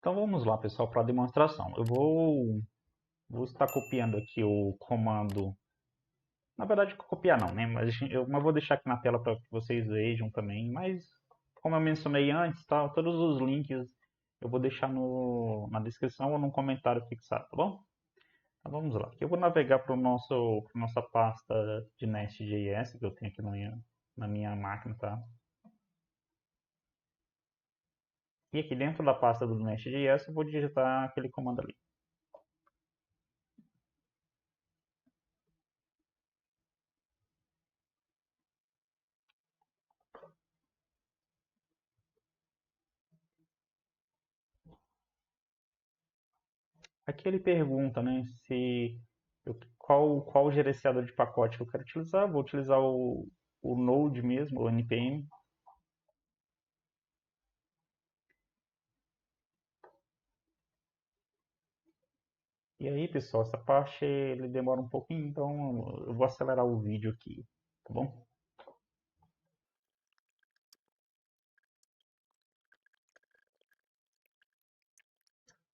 Então vamos lá, pessoal, para a demonstração. Vou estar copiando aqui o comando. Na verdade, copiar não, né? Mas vou deixar aqui na tela para que vocês vejam também. Mas como eu mencionei antes, tá? Todos os links eu vou deixar na descrição ou no comentário fixado, tá bom? Então vamos lá. Aqui eu vou navegar para nossa pasta de Nest.js que eu tenho aqui na minha máquina, tá? E aqui dentro da pasta do Nest.js eu vou digitar aquele comando ali. Aqui ele pergunta, né, qual gerenciador de pacote que eu quero utilizar. Vou utilizar o Node mesmo, o npm. E aí, pessoal, essa parte ele demora um pouquinho, então eu vou acelerar o vídeo aqui, tá bom?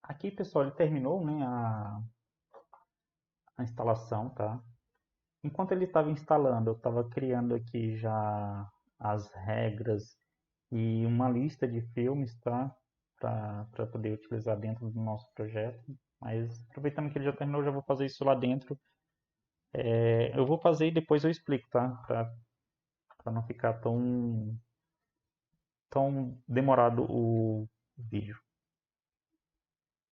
Aqui, pessoal, ele terminou, né, a instalação, tá? Enquanto ele estava instalando, eu estava criando aqui já as regras e uma lista de filmes, tá? Para poder utilizar dentro do nosso projeto. Mas aproveitando que ele já terminou, eu já vou fazer isso lá dentro. Eu vou fazer e depois eu explico, tá? Para não ficar tão demorado o vídeo.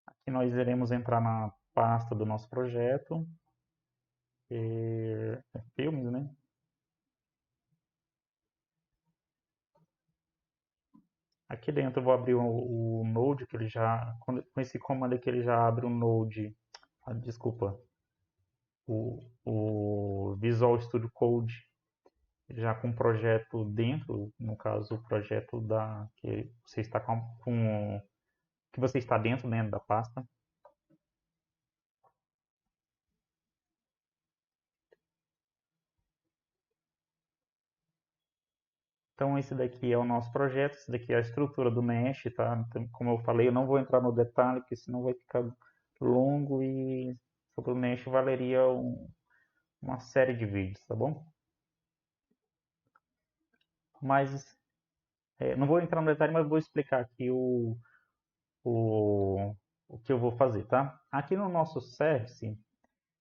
Aqui nós iremos entrar na pasta do nosso projeto, filmes, né? Aqui dentro eu vou abrir o Node, que ele já, com esse comando aqui ele já abre o Node, desculpa, o Visual Studio Code já com o projeto dentro, no caso o projeto que você está que você está dentro, né, da pasta. Então esse daqui é o nosso projeto, esse daqui é a estrutura do Mesh, tá? Então, como eu falei, eu não vou entrar no detalhe, porque senão vai ficar longo e sobre o Mesh valeria uma série de vídeos, tá bom? Mas não vou entrar no detalhe, mas vou explicar aqui o, o que eu vou fazer, tá? Aqui no nosso service,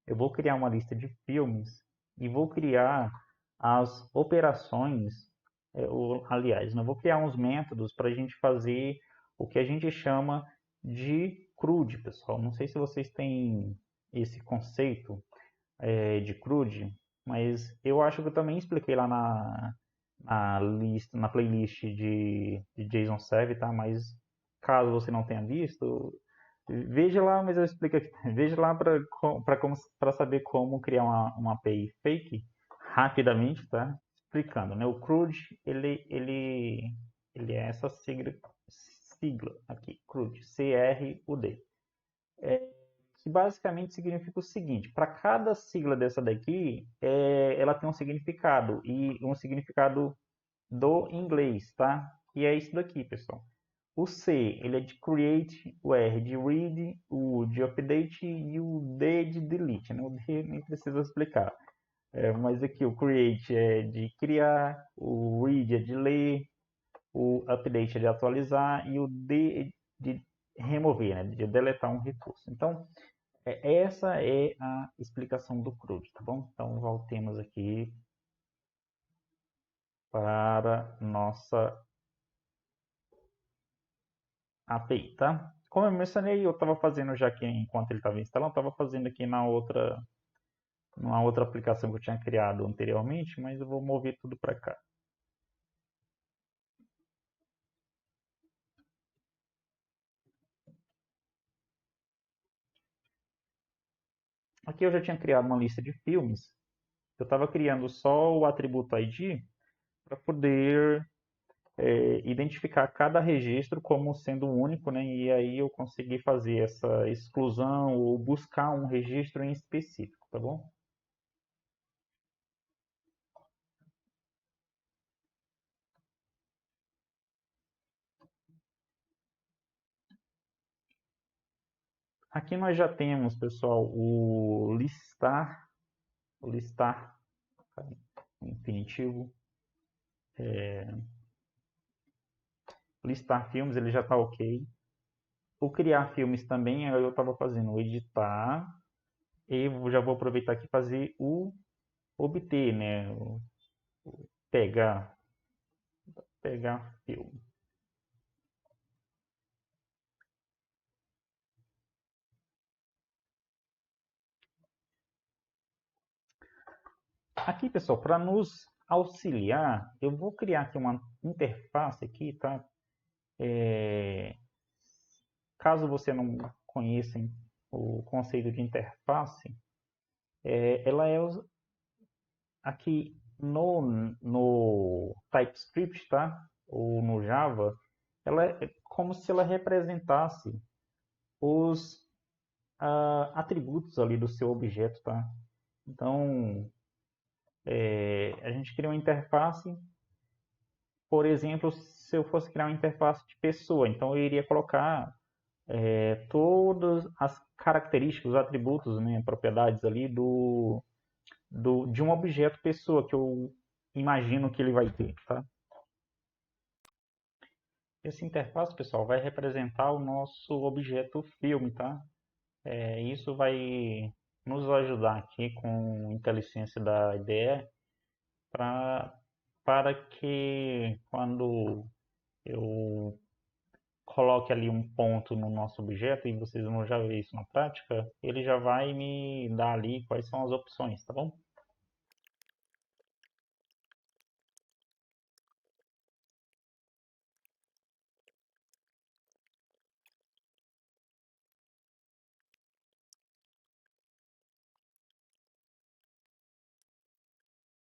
eu vou criar uma lista de filmes e vou criar as operações, aliás, eu vou criar uns métodos para a gente fazer o que a gente chama de CRUD, pessoal. Não sei se vocês têm esse conceito de CRUD, mas eu acho que eu também expliquei lá na playlist de JSON Serve, tá? Mas caso você não tenha visto, veja lá, mas eu explico aqui. Veja lá para saber como criar uma API fake rapidamente, tá? Explicando, né? O CRUD, ele é essa sigla aqui, CRUD, C-R-U-D. Que basicamente significa o seguinte: para cada sigla dessa daqui, ela tem um significado e um significado do inglês, tá? E é isso daqui, pessoal. O C, ele é de create, o R de read, o U de update e o D de delete, né? O D nem precisa explicar. Mas aqui o create é de criar, o read é de ler, o update é de atualizar e o D é de remover, né? De deletar um recurso. Então, essa é a explicação do CRUD, tá bom? Então, voltemos aqui para nossa API, tá? Como eu mencionei, eu estava fazendo já aqui enquanto ele estava instalando, estava fazendo aqui numa outra aplicação que eu tinha criado anteriormente, mas eu vou mover tudo para cá. Aqui eu já tinha criado uma lista de filmes. Eu estava criando só o atributo ID para poder identificar cada registro como sendo único, né? E aí eu consegui fazer essa exclusão ou buscar um registro em específico, tá bom? Aqui nós já temos, pessoal, o listar infinitivo, listar filmes, ele já está ok. O criar filmes também, eu estava fazendo o editar, e eu já vou aproveitar aqui e fazer o obter, né? Pegar, pegar filme. Aqui, pessoal, para nos auxiliar, eu vou criar aqui uma interface aqui, tá? Caso você não conheça o conceito de interface, ela é aqui no TypeScript, tá? Ou no Java, ela é como se ela representasse os atributos ali do seu objeto, tá? Então, a gente cria uma interface, por exemplo, se eu fosse criar uma interface de pessoa, então eu iria colocar todas as características, os atributos, né, propriedades ali de um objeto pessoa que eu imagino que ele vai ter, tá? Essa interface, pessoal, vai representar o nosso objeto filme, tá? Isso vai nos ajudar aqui com inteligência da IDE pra, para que quando eu coloque ali um ponto no nosso objeto, e vocês vão já ver isso na prática, ele já vai me dar ali quais são as opções, tá bom?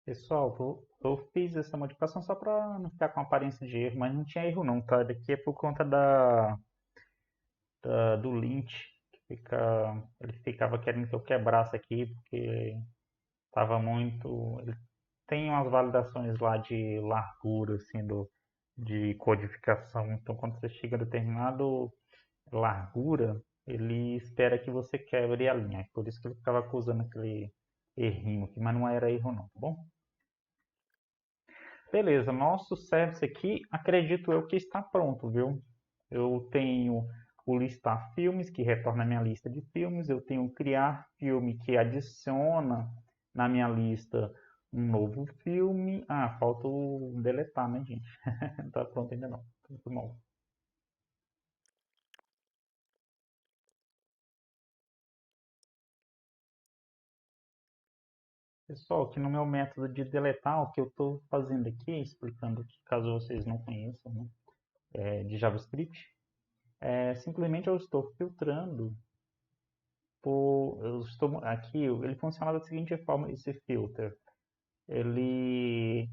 Pessoal, eu fiz essa modificação só para não ficar com aparência de erro, mas não tinha erro não, tá? Daqui é por conta do lint, ele ficava querendo que eu quebrasse aqui, porque estava muito... Ele tem umas validações lá de largura, assim, de codificação. Então, quando você chega a determinado largura, ele espera que você quebre a linha. É por isso que ele ficava acusando aquele errinho aqui, mas não era erro não, tá bom? Beleza, nosso service aqui, acredito eu que está pronto, viu? Eu tenho o listar filmes, que retorna a minha lista de filmes. Eu tenho o criar filme, que adiciona na minha lista um novo filme. Ah, falta o deletar, né, gente? Não tá pronto ainda não. Muito bom. Pessoal, aqui no meu método de deletar, o que eu estou fazendo aqui, explicando aqui, caso vocês não conheçam, né, de JavaScript, simplesmente eu estou filtrando eu estou aqui, ele funciona da seguinte forma, esse filter. Ele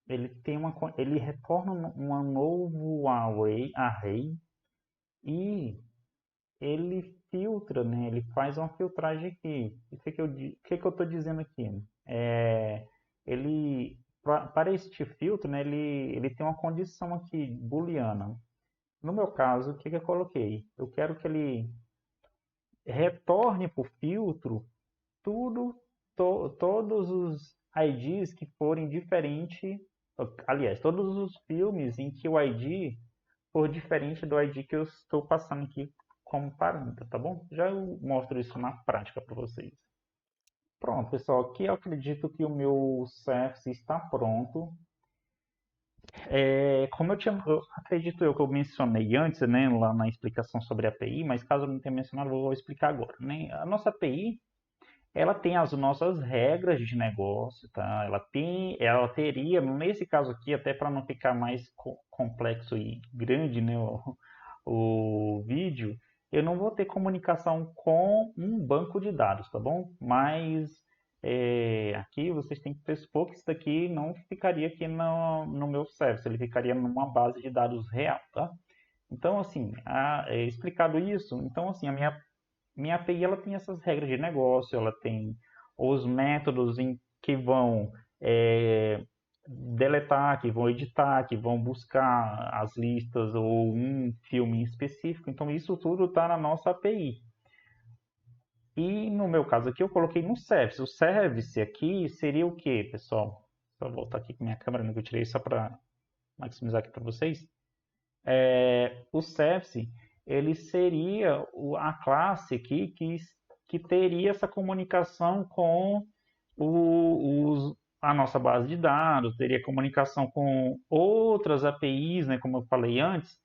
ele retorna um novo array e ele filtra, né? Ele faz uma filtragem aqui. O que eu estou dizendo aqui? É, ele para este filtro, né? Ele tem uma condição aqui booleana. No meu caso, o que eu coloquei? Eu quero que ele retorne para o filtro tudo, todos os IDs que forem diferentes, aliás, todos os filmes em que o ID for diferente do ID que eu estou passando aqui como parâmetro, tá bom? Já eu mostro isso na prática para vocês. Pronto, pessoal, aqui eu acredito que o meu service está pronto. Como acredito eu que eu mencionei antes, né, lá na explicação sobre a API, mas caso eu não tenha mencionado, eu vou explicar agora, né? A nossa API, ela tem as nossas regras de negócio, tá? Ela teria, nesse caso aqui, até para não ficar mais complexo e grande, né, o vídeo, eu não vou ter comunicação com um banco de dados, tá bom? Mas aqui vocês têm que pressupor que isso daqui não ficaria aqui no meu service, ele ficaria numa base de dados real, tá? Então, assim, explicado isso, então, assim, a minha API ela tem essas regras de negócio, ela tem os métodos em que vão deletar, que vão editar, que vão buscar as listas ou um filme em específico. Então isso tudo está na nossa API. E no meu caso aqui eu coloquei no service. O service aqui seria o que, pessoal? Vou voltar aqui com minha câmera, né, que eu tirei só para maximizar aqui para vocês. O service ele seria a classe aqui que teria essa comunicação com a nossa base de dados, teria comunicação com outras APIs, né, como eu falei antes,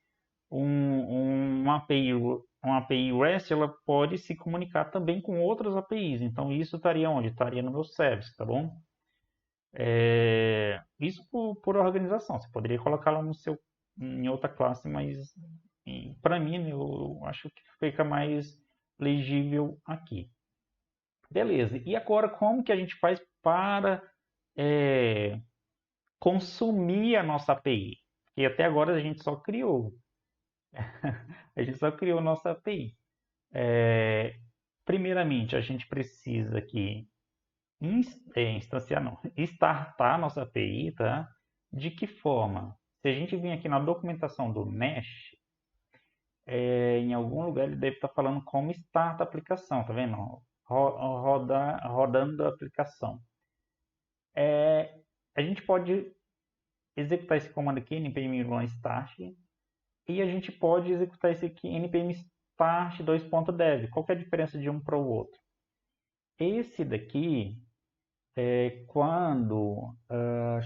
uma API REST ela pode se comunicar também com outras APIs. Então isso estaria onde? Estaria no meu service, tá bom? Isso por organização. Você poderia colocá-la em outra classe, mas para mim né, eu acho que fica mais legível aqui. Beleza. E agora como que a gente faz para é, consumir a nossa API? Porque até agora a gente só criou. A gente só criou a nossa API. Primeiramente, a gente precisa aqui instanciar, não, startar a nossa API, tá? De que forma? Se a gente vir aqui na documentação do Mesh, em algum lugar ele deve estar falando como start a aplicação, tá vendo? Rodando a aplicação. A gente pode executar esse comando aqui, npm run start, e a gente pode executar esse aqui, npm start 2.dev. Qual que é a diferença de um para o outro? Esse daqui deixa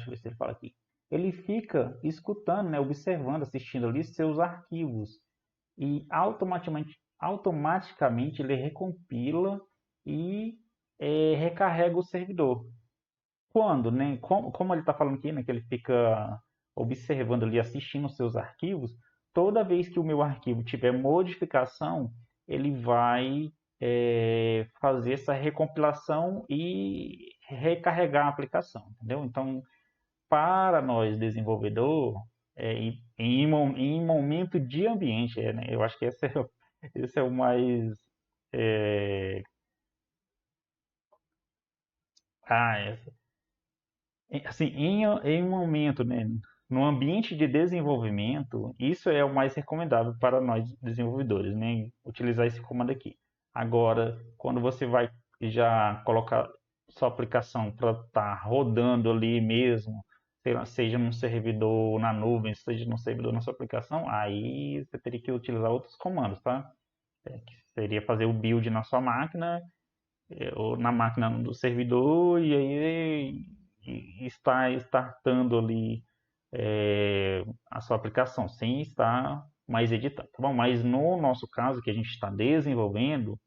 eu ver se ele fala aqui, ele fica escutando, né, observando, assistindo ali seus arquivos e automaticamente ele recompila e recarrega o servidor. Quando, né, como ele está falando aqui, né, que ele fica observando ali, assistindo os seus arquivos, toda vez que o meu arquivo tiver modificação, ele vai fazer essa recompilação e recarregar a aplicação, entendeu? Então, para nós desenvolvedor, em momento de ambiente, né, eu acho que esse é o mais é, ah, assim, em um momento, né, no ambiente de desenvolvimento, isso é o mais recomendável para nós desenvolvedores, né, utilizar esse comando aqui. Agora, quando você vai já colocar sua aplicação para estar rodando ali mesmo, sei lá, seja num servidor na nuvem, seja num servidor na sua aplicação, aí você teria que utilizar outros comandos, tá? Que seria fazer o build na sua máquina ou na máquina do servidor e aí está startando ali a sua aplicação, sem estar mais editando, tá bom? Mas no nosso caso, que a gente está desenvolvendo,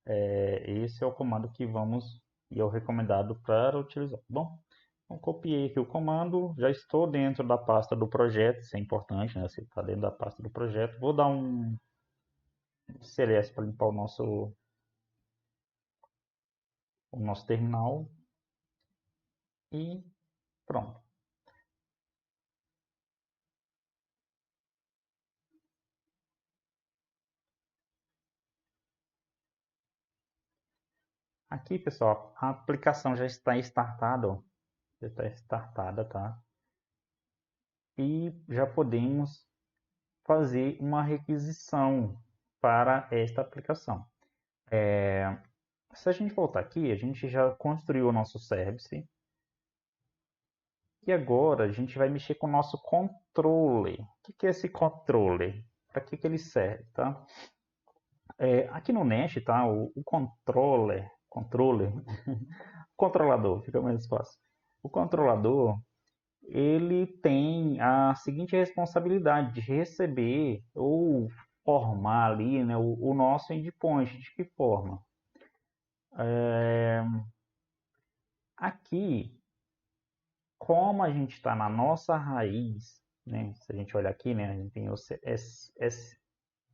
esse é o comando que vamos e é o recomendado para utilizar, tá bom? Então, copiei aqui o comando, já estou dentro da pasta do projeto, isso é importante, né? Você está dentro da pasta do projeto. Vou dar um CLS para limpar o nosso terminal e pronto. Aqui, pessoal, a aplicação já está startada, ó. Já está startada, tá? E já podemos fazer uma requisição para esta aplicação. Se a gente voltar aqui, a gente já construiu o nosso service. E agora a gente vai mexer com o nosso controller. O que é esse controller? Para que ele serve, tá? Aqui no Nest, tá? O controller, controlador, fica mais fácil. O controlador, ele tem a seguinte responsabilidade de receber ou formar ali, né, o nosso endpoint. De que forma? Aqui, como a gente está na nossa raiz, né, se a gente olhar aqui, né, a gente tem o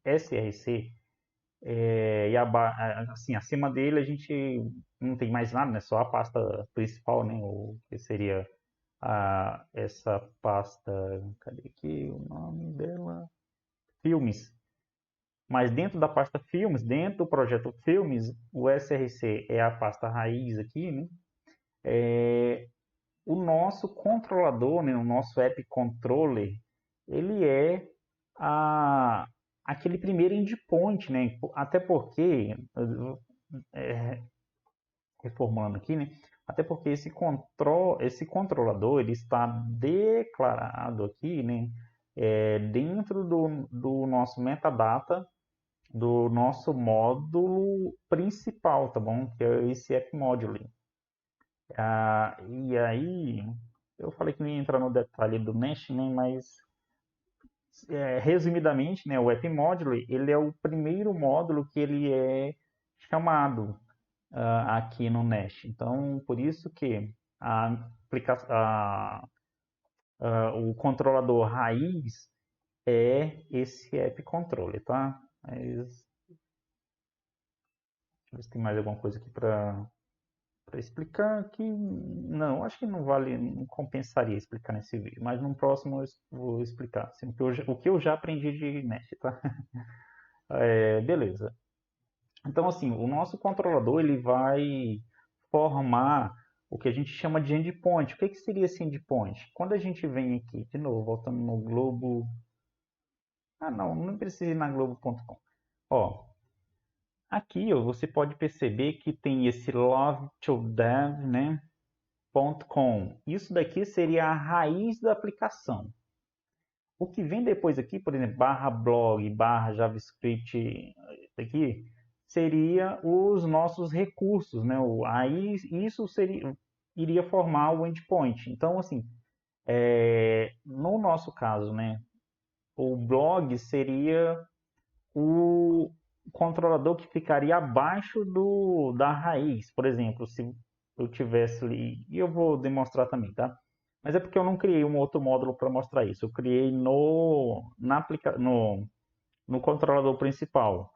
SRC, e assim, acima dele a gente não tem mais nada, né, só a pasta principal, né, o que seria essa pasta, cadê aqui o nome dela? Filmes. Mas dentro da pasta Filmes, dentro do projeto Filmes, o SRC é a pasta raiz aqui, né? O nosso controlador, né, o nosso app controller, ele é aquele primeiro endpoint, né? Até porque reformulando aqui, né? Até porque esse controlador ele está declarado aqui, né? Dentro do nosso metadata do nosso módulo principal, tá bom? Que é esse AppModule. E aí, eu falei que não ia entrar no detalhe do Mesh, né? Mas resumidamente, né? O AppModule ele é o primeiro módulo que ele é chamado aqui no Mesh. Então, por isso que o controlador raiz é esse app controller, tá? Mas, deixa eu ver se tem mais alguma coisa aqui para explicar aqui. Não, acho que não vale, não compensaria explicar nesse vídeo, mas no próximo eu vou explicar assim, o que eu já aprendi de Mesh, tá? Beleza. Então, assim, o nosso controlador ele vai formar o que a gente chama de endpoint. O que seria esse endpoint? Quando a gente vem aqui, de novo, voltando no Globo. Não precisa ir na Globo.com. Ó, aqui ó, você pode perceber que tem esse love2dev, né? .com. Isso daqui seria a raiz da aplicação. O que vem depois aqui, por exemplo, /blog, /javascript, aqui, seria os nossos recursos, né? Aí isso iria formar o endpoint. Então, assim, no nosso caso, né? O blog seria o controlador que ficaria abaixo da raiz. Por exemplo, se eu tivesse ali, e eu vou demonstrar também, tá? Mas é porque eu não criei um outro módulo para mostrar isso. Eu criei no controlador principal.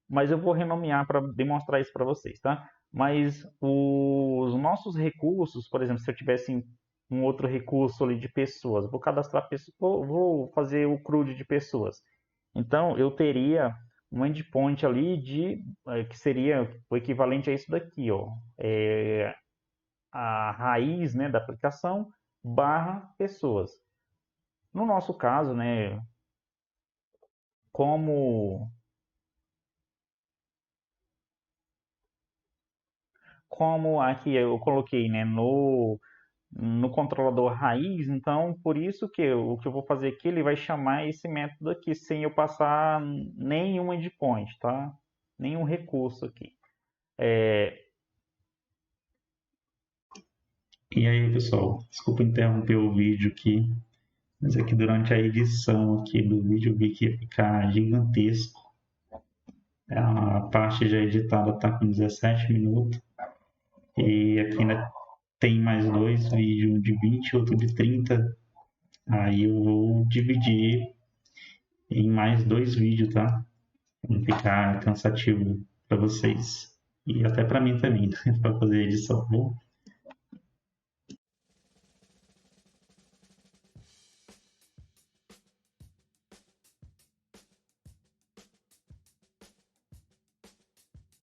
Mas eu vou renomear para demonstrar isso para vocês, tá? Mas os nossos recursos, por exemplo, se eu tivesse um outro recurso ali de pessoas, vou cadastrar pessoas, vou fazer o CRUD de pessoas. Então, eu teria um endpoint ali que seria o equivalente a isso daqui, ó. A raiz, né, da aplicação /pessoas. No nosso caso, né, como aqui eu coloquei, né, no controlador raiz, então por isso que o que eu vou fazer aqui, ele vai chamar esse método aqui sem eu passar nenhum endpoint, tá? Nenhum recurso aqui. E aí, pessoal, desculpa interromper o vídeo aqui, mas aqui durante a edição aqui do vídeo eu vi que ia ficar gigantesco. A parte já editada está com 17 minutos e aqui ainda tem mais dois vídeos, um de 20 e outro de 30. Aí eu vou dividir em mais dois vídeos, tá? Pra não ficar cansativo para vocês e até para mim também, para fazer a edição. Bom,